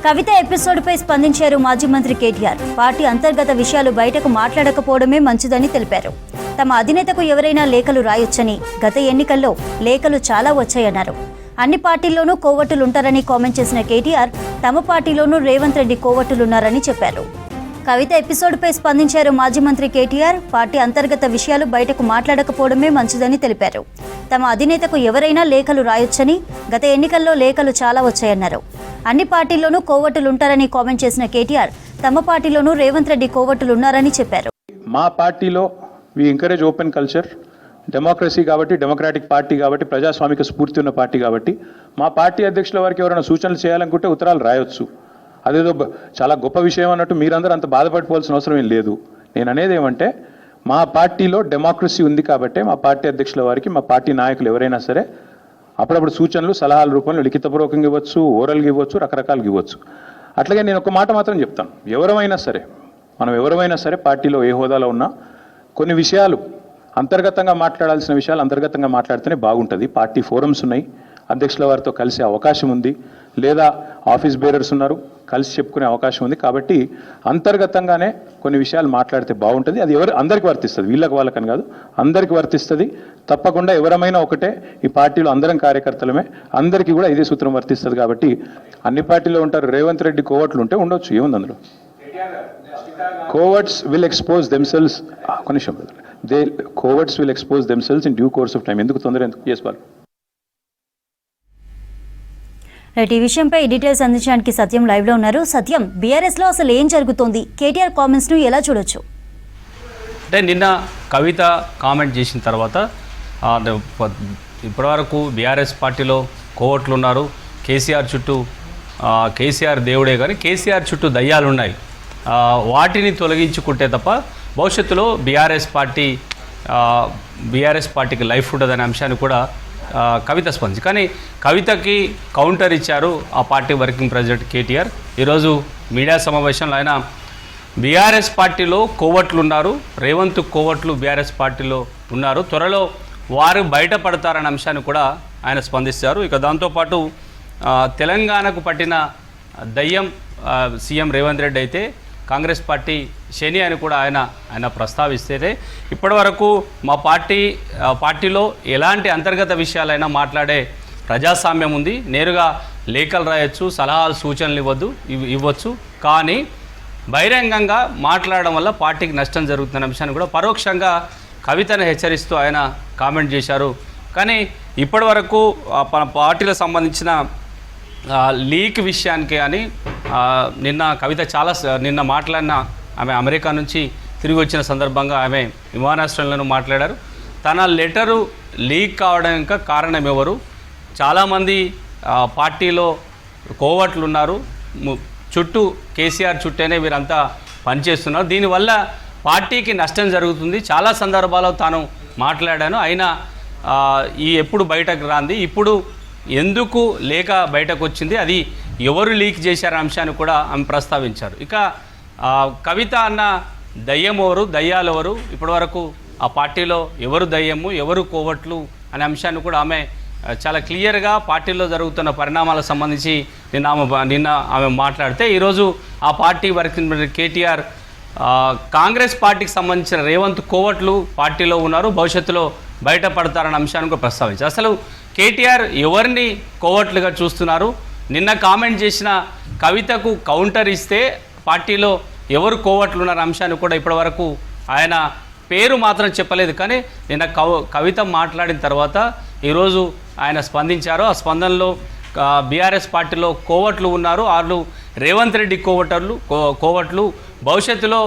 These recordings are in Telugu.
కవిత ఎపిసోడ్పై స్పందించారు మాజీ మంత్రి కేటీఆర్. పార్టీ అంతర్గత విషయాలు బయటకు మాట్లాడకపోవడమే మంచిదని తెలిపారు. తమ అధినేతకు ఎవరైనా లేఖలు రాయొచ్చని, గత ఎన్నికల్లో లేఖలు చాలా వచ్చాయన్నారు. అన్ని పార్టీల్లోనూ కోవట్టులుంటారని కామెంట్ చేసిన కేటీఆర్ తమ పార్టీలోనూ రేవంత్ రెడ్డి కోవట్టులున్నారని చెప్పారు. కవిత ఎపిసోడ్పై స్పందించారు మాజీ మంత్రి కేటీఆర్. పార్టీ అంతర్గత విషయాలు బయటకు మాట్లాడకపోవడమే మంచిదని తెలిపారు. తమ అధినేతకు ఎవరైనా లేఖలు రాయొచ్చని, గత ఎన్నికల్లో లేఖలు చాలా వచ్చాయన్నారు. అన్ని పార్టీల్లోనూ కోవట్టులుంటారని కామెంట్ చేసిన కేటీఆర్ తమ పార్టీలోనూ రేవంత్ రెడ్డి కోవట్టులున్నారని చెప్పారు. మా పార్టీలో we encourage open culture, democracy కాబట్టి, డెమోక్రాటిక్ పార్టీ కాబట్టి, ప్రజాస్వామిక స్ఫూర్తి ఉన్న పార్టీ కాబట్టి మా పార్టీ అధ్యక్షుల వారికి ఎవరైనా సూచనలు చేయాలనుకుంటే ఉత్తరాలు రాయొచ్చు. అదేదో చాలా గొప్ప విషయం అన్నట్టు మీరందరూ అంత బాధపడిపోవాల్సిన అవసరం ఏం లేదు. నేను అనేది ఏమంటే మా పార్టీలో డెమోక్రసీ ఉంది కాబట్టి మా పార్టీ అధ్యక్షుల వారికి మా పార్టీ నాయకులు ఎవరైనా సరే అప్పుడప్పుడు సూచనలు సలహాల రూపంలో లిఖితపూర్వకంగా ఇవ్వచ్చు, ఓరల్గా ఇవ్వచ్చు, రకరకాలుగా ఇవ్వచ్చు. అట్లాగే నేను ఒక మాట మాత్రం చెప్తాను, మనం ఎవరైనా సరే పార్టీలో ఏ హోదాలో ఉన్నా కొన్ని విషయాలు అంతర్గతంగా మాట్లాడాల్సిన విషయాలు అంతర్గతంగా మాట్లాడితేనే బాగుంటుంది. పార్టీ ఫోరమ్స్ ఉన్నాయి, అధ్యక్షుల వారితో కలిసే అవకాశం ఉంది, లేదా ఆఫీస్ బేరర్స్ ఉన్నారు, కలిసి చెప్పుకునే అవకాశం ఉంది. కాబట్టి అంతర్గతంగానే కొన్ని విషయాలు మాట్లాడితే బాగుంటుంది. అది అందరికీ వర్తిస్తుంది, వీళ్ళకి వాళ్ళకని కాదు, అందరికీ వర్తిస్తుంది. తప్పకుండా ఎవరమైనా ఒకటే, ఈ పార్టీలో అందరం కార్యకర్తలమే, అందరికీ కూడా ఇదే సూత్రం వర్తిస్తుంది. కాబట్టి అన్ని పార్టీలో ఉంటారు. రేవంత్ రెడ్డి కోవట్లు ఉంటే ఉండొచ్చు, ఏముంది అందులో. Coverts will expose themselves, coverts will expose themselves in due course of time. ఎందుకు తొందర, ఎందుకు చేసుకోవాలి. రైట్, ఈ విషయంపై డీటెయిల్స్ అందించడానికి సత్యం లైవ్లో ఉన్నారు. సత్యం, బీఆర్ఎస్లో అసలు ఏం జరుగుతోంది? కేటీఆర్ కామెంట్స్ను ఎలా చూడొచ్చు? అంటే నిన్న కవిత కామెంట్ చేసిన తర్వాత ఇప్పటివరకు బీఆర్ఎస్ పార్టీలో కోవట్లు ఉన్నారు, కేసీఆర్ చుట్టూ కేసీఆర్ దేవుడే కానీ కేసీఆర్ చుట్టూ దయ్యాలు ఉన్నాయి, వాటిని తొలగించుకుంటే తప్ప భవిష్యత్తులో బీఆర్ఎస్ పార్టీకి లైఫ్ ఉండదనే అంశాన్ని కూడా కవిత స్పందించి, కానీ కవితకి కౌంటర్ ఇచ్చారు ఆ పార్టీ వర్కింగ్ ప్రెసిడెంట్ కేటీఆర్. ఈరోజు మీడియా సమావేశంలో ఆయన బీఆర్ఎస్ పార్టీలో కోవట్లు ఉన్నారు, రేవంత్ కోవట్లు బీఆర్ఎస్ పార్టీలో ఉన్నారు, త్వరలో వారు బయటపడతారనే అంశాన్ని కూడా ఆయన స్పందిస్తారు. ఇక దాంతోపాటు తెలంగాణకు పట్టిన దయ్యం సీఎం రేవంత్ రెడ్డి అయితే కాంగ్రెస్ పార్టీ శని అని కూడా ఆయన ప్రస్తావిస్తేనే ఇప్పటివరకు మా పార్టీలో ఎలాంటి అంతర్గత విషయాలైనా మాట్లాడే ప్రజాస్వామ్యం ఉంది, నేరుగా లేఖలు రాయొచ్చు, సలహాలు సూచనలు ఇవ్వచ్చు, కానీ బహిరంగంగా మాట్లాడడం వల్ల పార్టీకి నష్టం జరుగుతున్న అంశాన్ని కూడా పరోక్షంగా కవితను హెచ్చరిస్తూ ఆయన కామెంట్ చేశారు. కానీ ఇప్పటివరకు పార్టీలకు సంబంధించిన లీక్ విషయానికి కానీ నిన్న కవిత నిన్న మాట్లాడిన ఆమె అమెరికా నుంచి తిరిగి వచ్చిన సందర్భంగా ఆమె విమానాశ్రయంలో మాట్లాడారు. తన లెటరు లీక్ కావడానికి కారణం ఎవరు? చాలామంది పార్టీలో కోవట్లు ఉన్నారు, చుట్టూ కేసీఆర్ చుట్టేనే వీరంతా పనిచేస్తున్నారు, దీనివల్ల పార్టీకి నష్టం జరుగుతుంది. చాలా సందర్భాల్లో తాను మాట్లాడాను, అయినా ఎప్పుడు బయటకు రాంది, ఇప్పుడు ఎందుకు లేక బయటకు వచ్చింది, అది ఎవరు లీక్ చేశారనే అంశాన్ని కూడా ఆమె ప్రస్తావించారు. ఇక కవిత అన్న దయ్యం ఎవరు, దయ్యాలు ఎవరు, ఇప్పటివరకు ఆ పార్టీలో ఎవరు దయ్యము ఎవరు కోవట్లు అనే అంశాన్ని కూడా ఆమె చాలా క్లియర్గా పార్టీలో జరుగుతున్న పరిణామాలకు సంబంధించి నిన్న ఆమె మాట్లాడితే, ఈరోజు ఆ పార్టీ వర్కింగ్ కేటీఆర్ కాంగ్రెస్ పార్టీకి సంబంధించిన రేవంత్ కోవట్లు పార్టీలో ఉన్నారు, భవిష్యత్తులో బయటపడతారన్న అంశాన్ని కూడా ప్రస్తావించారు. అసలు కేటీఆర్ ఎవరిని కోవట్లుగా చూస్తున్నారు? నిన్న కామెంట్ చేసిన కవితకు కౌంటర్ ఇస్తే పార్టీలో ఎవరు కోవట్లు ఉన్న అంశాన్ని కూడా ఇప్పటివరకు ఆయన పేరు మాత్రం చెప్పలేదు, కానీ నిన్న కవిత మాట్లాడిన తర్వాత ఈరోజు ఆయన స్పందించారు. ఆ స్పందనలో బీఆర్ఎస్ పార్టీలో కోవట్లు ఉన్నారు, వాళ్ళు రేవంత్ రెడ్డి కోవట్లు, భవిష్యత్తులో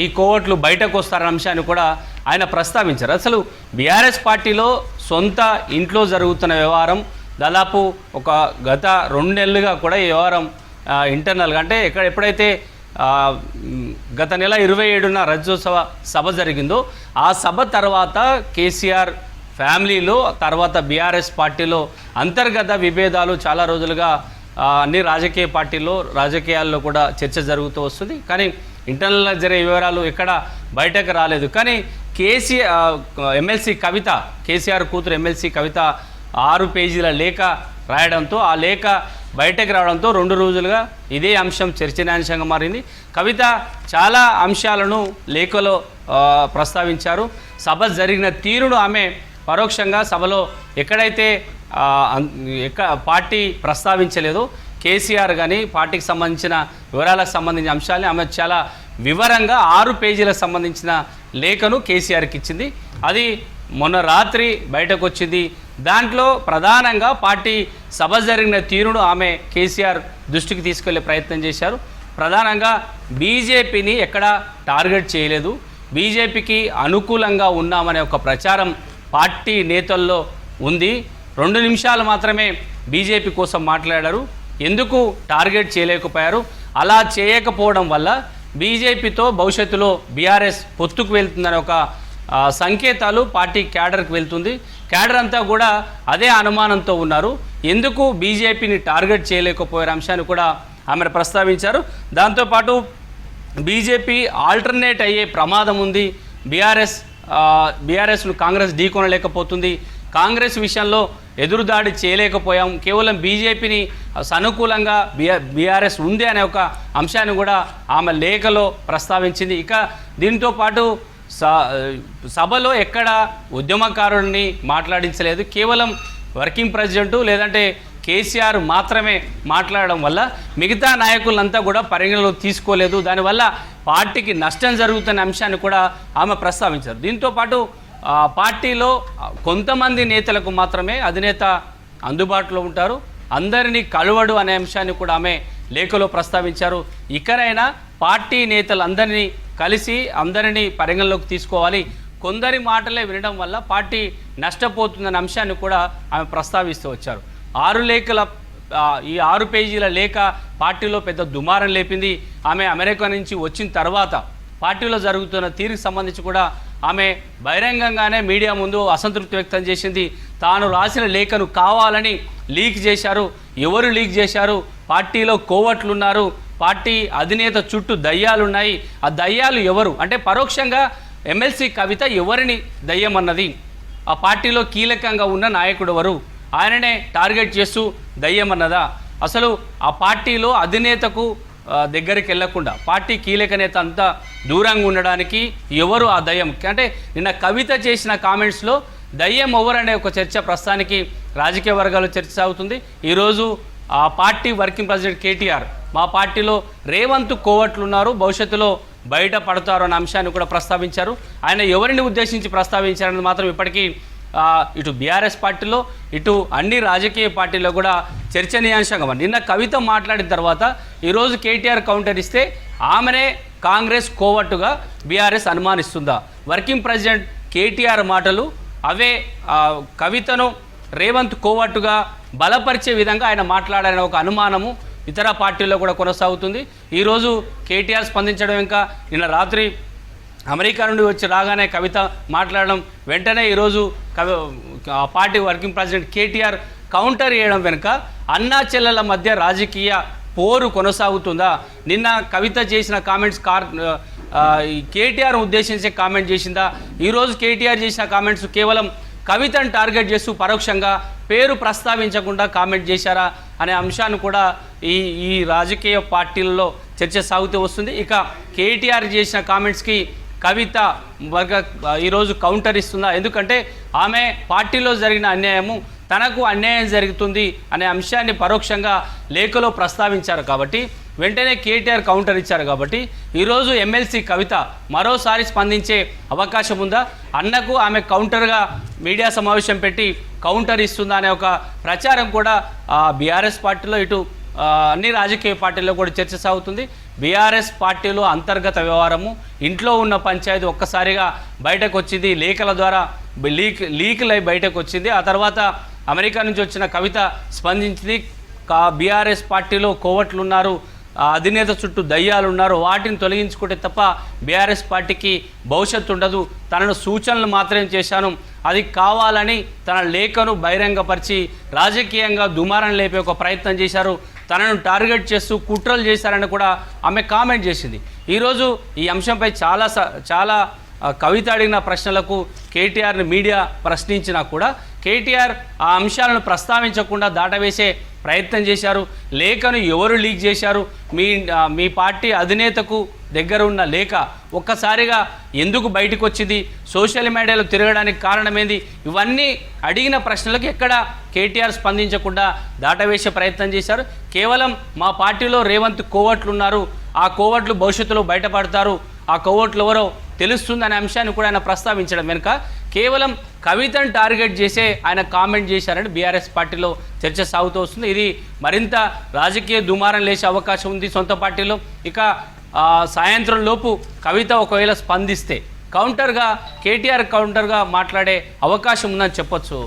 ఈ కోవట్లు బయటకు వస్తారన్న అంశాన్ని కూడా ఆయన ప్రస్తావించారు. అసలు బీఆర్ఎస్ పార్టీలో సొంత ఇంట్లో జరుగుతున్న వ్యవహారం దాదాపు ఒక గత 2 నెలలుగా కూడా ఈ వ్యవహారం ఇంటర్నల్గా, అంటే ఎప్పుడైతే గత నెల 27న రజోత్సవ సభ జరిగిందో ఆ సభ తర్వాత కేసీఆర్ ఫ్యామిలీలో, తర్వాత బీఆర్ఎస్ పార్టీలో అంతర్గత విభేదాలు చాలా రోజులుగా అన్ని రాజకీయాల్లో కూడా చర్చ జరుగుతూ వస్తుంది, కానీ ఇంటర్నల్గా జరిగే వివరాలు ఎక్కడ బయటకు రాలేదు. కానీ కేసీఆర్ కూతురు ఎమ్మెల్సీ కవిత 6 పేజీల లేఖ రాయడంతో ఆ లేఖ బయటకు రావడంతో 2 రోజులుగా ఇదే అంశం చర్చనీయాంశంగా మారింది. కవిత చాలా అంశాలను లేఖలో ప్రస్తావించారు. సభ జరిగిన తీరును ఆమె పరోక్షంగా సభలో ఎక్కడైతే పార్టీ ప్రస్తావించలేదో కేసీఆర్ కానీ పార్టీకి సంబంధించిన వివరాలకు సంబంధించిన అంశాలని ఆమె చాలా వివరంగా 6 పేజీలకు సంబంధించిన లేఖను కేసీఆర్కి ఇచ్చింది. అది మొన్న రాత్రి బయటకు వచ్చింది. దాంట్లో ప్రధానంగా పార్టీ సభ జరిగిన తీరును ఆమె కేసీఆర్ దృష్టికి తీసుకెళ్లే ప్రయత్నం చేశారు. ప్రధానంగా బీజేపీని ఎక్కడా టార్గెట్ చేయలేదు, బీజేపీకి అనుకూలంగా ఉన్నామనే ఒక ప్రచారం పార్టీ నేతల్లో ఉంది. 2 నిమిషాలు మాత్రమే బీజేపీ కోసం మాట్లాడారు. ఎందుకు టార్గెట్ చేయలేకపోయారు? అలా చేయకపోవడం వల్ల బీజేపీతో భవిష్యత్తులో బీఆర్ఎస్ పొత్తుకు వెళ్తుందనే ఒక సంకేతాలు పార్టీ క్యాడర్కి వెళ్తుంది. క్యాడర్ అంతా కూడా అదే అనుమానంతో ఉన్నారు. ఎందుకు బీజేపీని టార్గెట్ చేయలేకపోయారు అంశాన్ని కూడా ఆమె ప్రస్తావించారు. దాంతోపాటు బీజేపీ ఆల్టర్నేట్ అయ్యే ప్రమాదం ఉంది, బీఆర్ఎస్ను కాంగ్రెస్ ఢీకొనలేకపోతుంది, కాంగ్రెస్ విషయంలో ఎదురుదాడి చేయలేకపోయాం, కేవలం బీజేపీని సానుకూలంగా బీఆర్ఎస్ ఉంది అనే ఒక అంశాన్ని కూడా ఆమె లేఖలో ప్రస్తావించింది. ఇక దీంతో పాటు సభలో ఎక్కడ ఉద్యమకారుల్ని మాట్లాడించలేదు, కేవలం వర్కింగ్ ప్రెసిడెంటు లేదంటే కేసీఆర్ మాత్రమే మాట్లాడడం వల్ల మిగతా నాయకులంతా కూడా పరిగణలోకి తీసుకోలేదు. దానివల్ల పార్టీకి నష్టం జరుగుతున్న అంశాన్ని కూడా ఆమె ప్రస్తావించారు. దీంతోపాటు పార్టీలో కొంతమంది నేతలకు మాత్రమే అధినేత అందుబాటులో ఉంటారు, అందరినీ కలవడు అనే అంశాన్ని కూడా ఆమె లేఖలో ప్రస్తావించారు. ఇకనైనా పార్టీ నేతలందరినీ కలిసి అందరినీ పరిగణలోకి తీసుకోవాలి, కొందరి మాటలే వినడం వల్ల పార్టీ నష్టపోతుందనే అంశాన్ని కూడా ఆమె ప్రస్తావిస్తూ వచ్చారు. 6 పేజీల లేఖ పార్టీలో పెద్ద దుమారం లేపింది. ఆమె అమెరికా నుంచి వచ్చిన తర్వాత పార్టీలో జరుగుతున్న తీరుకు సంబంధించి కూడా ఆమె బహిరంగంగానే మీడియా ముందు అసంతృప్తి వ్యక్తం చేసింది. తాను రాసిన లేఖను కావాలని లీక్ చేశారు, ఎవరు లీక్ చేశారు, పార్టీలో కోవట్లున్నారు, పార్టీ అధినేత చుట్టూ దయ్యాలున్నాయి, ఆ దయ్యాలు ఎవరు అంటే పరోక్షంగా ఎమ్మెల్సీ కవిత ఎవరిని దయ్యమన్నది, ఆ పార్టీలో కీలకంగా ఉన్న నాయకుడు ఎవరు, ఆయననే టార్గెట్ చేస్తూ దయ్యమన్నదా, అసలు ఆ పార్టీలో అధినేతకు దగ్గరికి వెళ్లకుండా పార్టీ కీలక నేత అంతా దూరంగా ఉండడానికి ఎవరు ఆ దయ్యం అంటే నిన్న కవిత చేసిన కామెంట్స్లో దయ్యం ఎవరనే ఒక చర్చ ప్రస్తుతానికి రాజకీయ వర్గాల్లో చర్చ సాగుతుంది. ఈరోజు ఆ పార్టీ వర్కింగ్ ప్రెసిడెంట్ కేటీఆర్ మా పార్టీలో రేవంత్ కోవట్లున్నారు, భవిష్యత్తులో బయట పడతారు అన్న అంశాన్ని కూడా ప్రస్తావించారు. ఆయన ఎవరిని ఉద్దేశించి ప్రస్తావించారని మాత్రం ఇప్పటికీ ఇటు బీఆర్ఎస్ పార్టీలో ఇటు అన్ని రాజకీయ పార్టీల్లో కూడా చర్చనీయాంశంగా నిన్న కవిత మాట్లాడిన తర్వాత ఈరోజు కేటీఆర్ కౌంటర్ ఇస్తే ఆమెనే కాంగ్రెస్ కోవట్టుగా బీఆర్ఎస్ అనుమానిస్తుందా? వర్కింగ్ ప్రెసిడెంట్ కేటీఆర్ మాటలు అవే కవితను రేవంత్ కోవట్టుగా బలపరిచే విధంగా ఆయన మాట్లాడారనే ఒక అనుమానము ఇతర పార్టీల్లో కూడా కొనసాగుతుంది. ఈరోజు కేటీఆర్ స్పందించడం, ఇంకా నిన్న రాత్రి అమెరికా నుండి వచ్చి రాగానే కవిత మాట్లాడడం, వెంటనే ఈరోజు party working president KTR counter చేయడం వెనుక అన్నా చెల్లెల మధ్య రాజకీయ పోరు కొనసాగుతుందా? నిన్న కవిత చేసిన కామెంట్స్ కేటీఆర్ ఉద్దేశించే కామెంట్ చేసిందా? ఈరోజు కేటీఆర్ చేసిన కామెంట్స్ కేవలం కవితను టార్గెట్ చేస్తూ పరోక్షంగా పేరు ప్రస్తావించకుండా కామెంట్ చేశారా అనే అంశాన్ని కూడా ఈ రాజకీయ పార్టీలలో చర్చ సాగుతూ వస్తుంది. ఇక కేటీఆర్ చేసిన కామెంట్స్కి కవిత ఈరోజు కౌంటర్ ఇస్తుందా? ఎందుకంటే ఆమె పార్టీలో జరిగిన అన్యాయము తనకు అన్యాయం జరుగుతుంది అనే అంశాన్ని పరోక్షంగా లేఖలో ప్రస్తావించారు కాబట్టి వెంటనే కేటీఆర్ కౌంటర్ ఇచ్చారు కాబట్టి ఈరోజు ఎమ్మెల్సీ కవిత మరోసారి స్పందించే అవకాశం ఉందా? అన్నకు ఆమె కౌంటర్గా మీడియా సమావేశం పెట్టి కౌంటర్ ఇస్తుందా అనే ఒక ప్రచారం కూడా బీఆర్ఎస్ పార్టీలో ఇటు అన్ని రాజకీయ పార్టీల్లో కూడా చర్చ సాగుతుంది. బీఆర్ఎస్ పార్టీలో అంతర్గత వ్యవహారము, ఇంట్లో ఉన్న పంచాయతీ ఒక్కసారిగా బయటకు వచ్చింది, లేఖల ద్వారా లీకులై బయటకు వచ్చింది. ఆ తర్వాత అమెరికా నుంచి వచ్చిన కవిత స్పందించింది. బీఆర్ఎస్ పార్టీలో కోవట్లున్నారు, అధినేత చుట్టూ దయ్యాలు ఉన్నారు, వాటిని తొలగించుకుంటే తప్ప బీఆర్ఎస్ పార్టీకి భవిష్యత్తు ఉండదు, తనను సూచనలు మాత్రమే చేశాను, అది కావాలని తన లేఖను బహిరంగపరిచి రాజకీయంగా దుమారం లేపే ఒక ప్రయత్నం చేశారు, తనను టార్గెట్ చేస్తూ కుట్రలు చేశారని కూడా ఆమె కామెంట్ చేసింది. ఈరోజు ఈ అంశంపై చాలా కవిత అడిగిన ప్రశ్నలకు కేటీఆర్ని మీడియా ప్రశ్నించినా కూడా కేటీఆర్ ఆ అంశాలను ప్రస్తావించకుండా దాటవేసే ప్రయత్నం చేశారు. లేఖను ఎవరు లీక్ చేశారు? మీ పార్టీ అధినేతకు దగ్గర ఉన్న లేఖ ఒక్కసారిగా ఎందుకు బయటకు వచ్చింది? సోషల్ మీడియాలో తిరగడానికి కారణమేంది? ఇవన్నీ అడిగిన ప్రశ్నలకు ఎక్కడ కేటీఆర్ స్పందించకుండా దాటవేసే ప్రయత్నం చేశారు. కేవలం మా పార్టీలో రేవంత్ కోవట్లు ఉన్నారు, ఆ కోవట్లు భవిష్యత్తులో బయటపడతారు, ఆ కోవట్లు ఎవరో తెలుస్తుందనే అంశాన్ని కూడా ఆయన ప్రస్తావించడం వెనుక కేవలం కవితను టార్గెట్ చేసే ఆయన కామెంట్ చేశారని బీఆర్ఎస్ పార్టీలో చర్చ సాగుతూ వస్తుంది. ఇది మరింత రాజకీయ దుమారం లేచే అవకాశం ఉంది సొంత పార్టీలో. ఇక సాయంత్రం లోపు కవిత ఒకవేళ స్పందిస్తే కేటీఆర్ కౌంటర్గా మాట్లాడే అవకాశం ఉందని చెప్పొచ్చు.